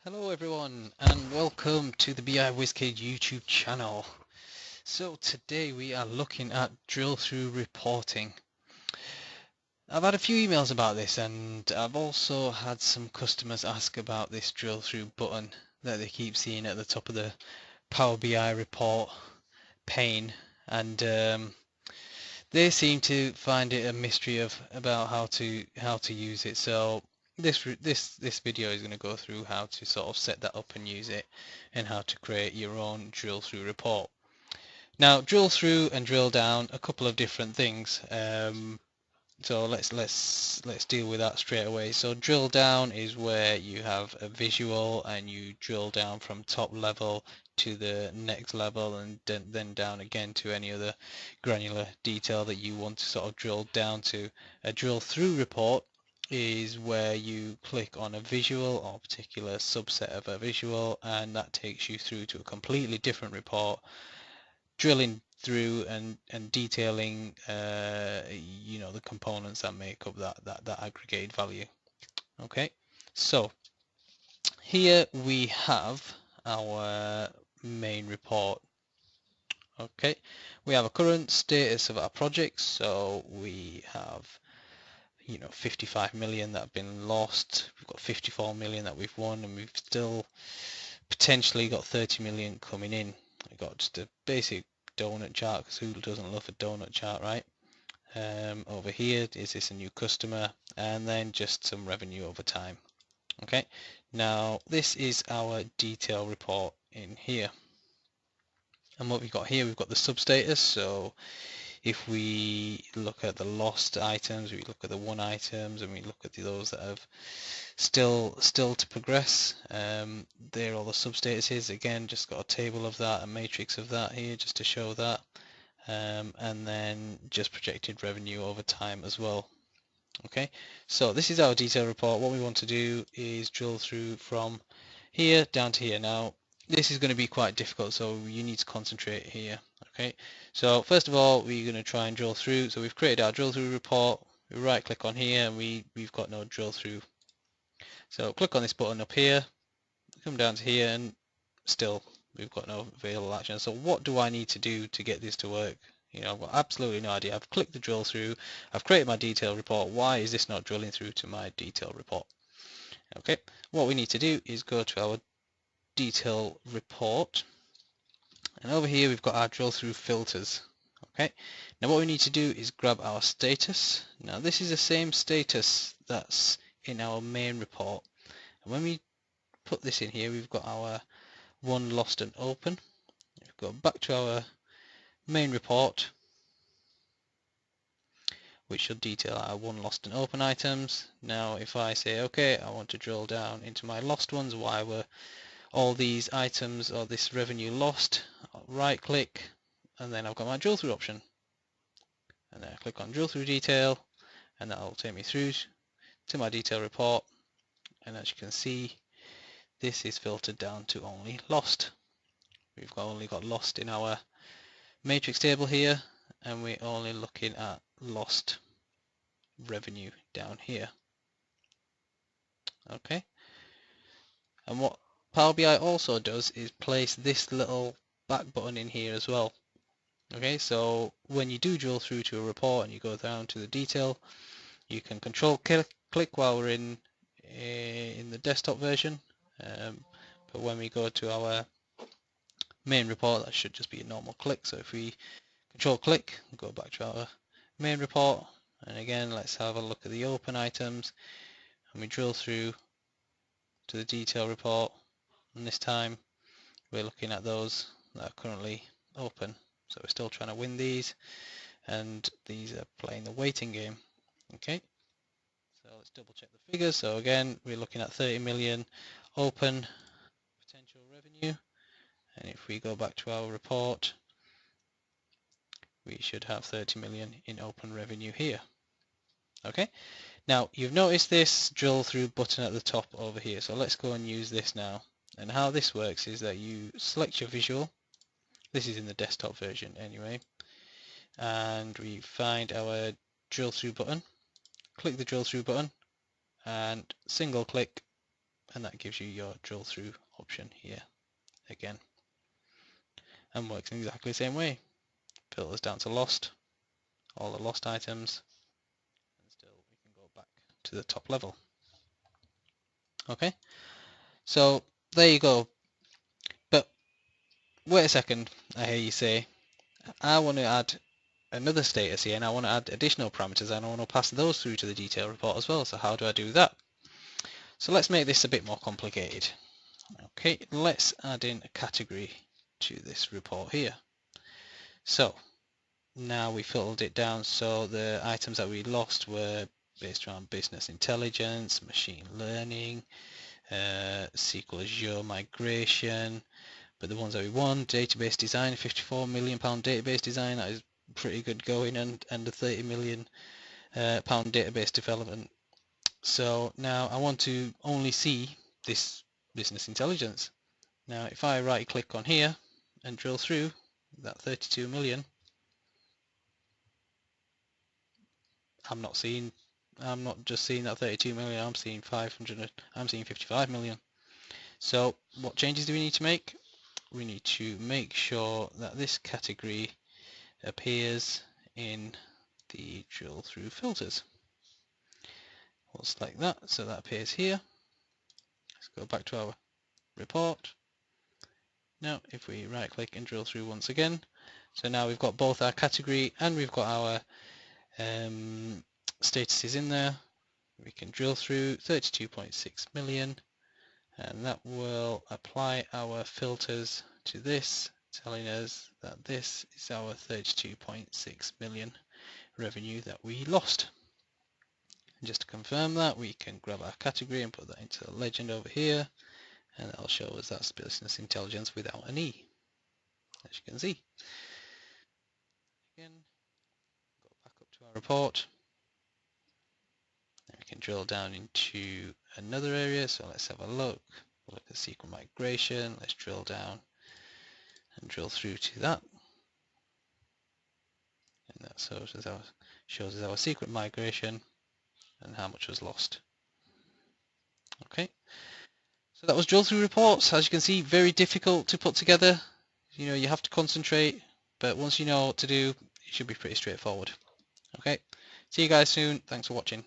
Hello everyone and welcome to the BI WizKid YouTube channel. So today we are looking at drill through reporting. I've had a few emails about this and I've also had some customers ask about this drill through button that they keep seeing at the top of the Power BI report pane, and they seem to find it a mystery about how to use it. So this video is going to go through how to sort of set that up and use it, and how to create your own drill through report. Now, drill through and drill down, a couple of different things. So let's deal with that straight away. So drill down is where you have a visual and you drill down from top level to the next level, and then down again to any other granular detail that you want to sort of drill down to. A drill through report is where you click on a visual or a particular subset of a visual, and that takes you through to a completely different report, drilling through and detailing the components that make up that aggregated value. Okay, so here we have our main report. Okay, we have a current status of our projects. So we have 55 million that have been lost, we've got 54 million that we've won, and we've still potentially got 30 million coming in. We've got just a basic donut chart, because who doesn't love a donut chart, right? Over here, is this a new customer? And then just some revenue over time. Okay, now this is our detail report in here. And what we've got here, we've got the substatus. So if we look at the lost items, we look at the won items, and we look at those that have still to progress, there are all the substatuses. Again, just got a table of that, a matrix of that here just to show that, and then just projected revenue over time as well. Okay, so this is our detail report. What we want to do is drill through from here down to here. Now this is going to be quite difficult, so you need to concentrate here. Okay, so first of all, we're going to try and drill through. So we've created our drill through report. We right click on here, and we've got no drill through. So click on this button up here, come down to here, and still we've got no available action. So what do I need to do to get this to work? I've got absolutely no idea. I've clicked the drill through, I've created my detail report. Why is this not drilling through to my detail report? Okay, what we need to do is go to our detail report, and over here we've got our drill through filters. Okay, now what we need to do is grab our status. Now this is the same status that's in our main report, and when we put this in here, we've got our won, lost and open. We've got back to our main report, which should detail our won, lost and open items. Now if I say okay, I want to drill down into my lost ones, why were all these items or this revenue lost? I'll right click, and then I've got my drill through option, and then I click on drill through detail, and that will take me through to my detail report. And as you can see, this is filtered down to only lost. We've only got lost in our matrix table here, and we're only looking at lost revenue down here. Okay, and what Power BI also does is place this little back button in here as well. Okay, so when you do drill through to a report and you go down to the detail, you can control click while we're in the desktop version, but when we go to our main report, that should just be a normal click. So if we control click, go back to our main report, and again let's have a look at the open items, and we drill through to the detail report, and this time we're looking at those that are currently open. So we're still trying to win these, and these are playing the waiting game. Okay, so let's double check the figures. So again, we're looking at 30 million open potential revenue, and if we go back to our report, we should have 30 million in open revenue here. Okay, now you've noticed this drill through button at the top over here, so let's go and use this now. And how this works is that you select your visual. This is in the desktop version anyway, and we find our drill through button, click the drill through button, and single click and that gives you your drill through option here again, and works in exactly the same way. Filters down to lost, all the lost items, and still we can go back to the top level. Okay, so there you go. But wait a second, I hear you say, I want to add another status here, and I want to add additional parameters, and I want to pass those through to the detail report as well. So how do I do that? So let's make this a bit more complicated. Okay, let's add in a category to this report here. So now we filtered it down, so the items that we lost were based around business intelligence, machine learning, SQL Azure migration, but the ones that we won, database design, £54 million database design, that is pretty good going, and a £30 million database development. So now I want to only see this business intelligence. Now if I right click on here and drill through that 32 million, I'm not just seeing that 32 million, I'm seeing 55 million. So what changes do we need to make? We need to make sure that this category appears in the drill through filters. We'll select that, so that appears here. Let's go back to our report. Now if we right click and drill through once again, so now we've got both our category and we've got our statuses in there. We can drill through 32.6 million, and that will apply our filters to this, telling us that this is our 32.6 million revenue that we lost. And just to confirm that, we can grab our category and put that into the legend over here, and that'll show us that's business intelligence without an E, as you can see. Again, go back up to our report, and we can drill down into another area. So let's have a look. We'll look at SQL migration. Let's drill down and drill through to that, and that shows us our secret migration and how much was lost. Okay, so that was drill through reports. As you can see, very difficult to put together. You have to concentrate, but once you know what to do, it should be pretty straightforward. Okay, see you guys soon. Thanks for watching.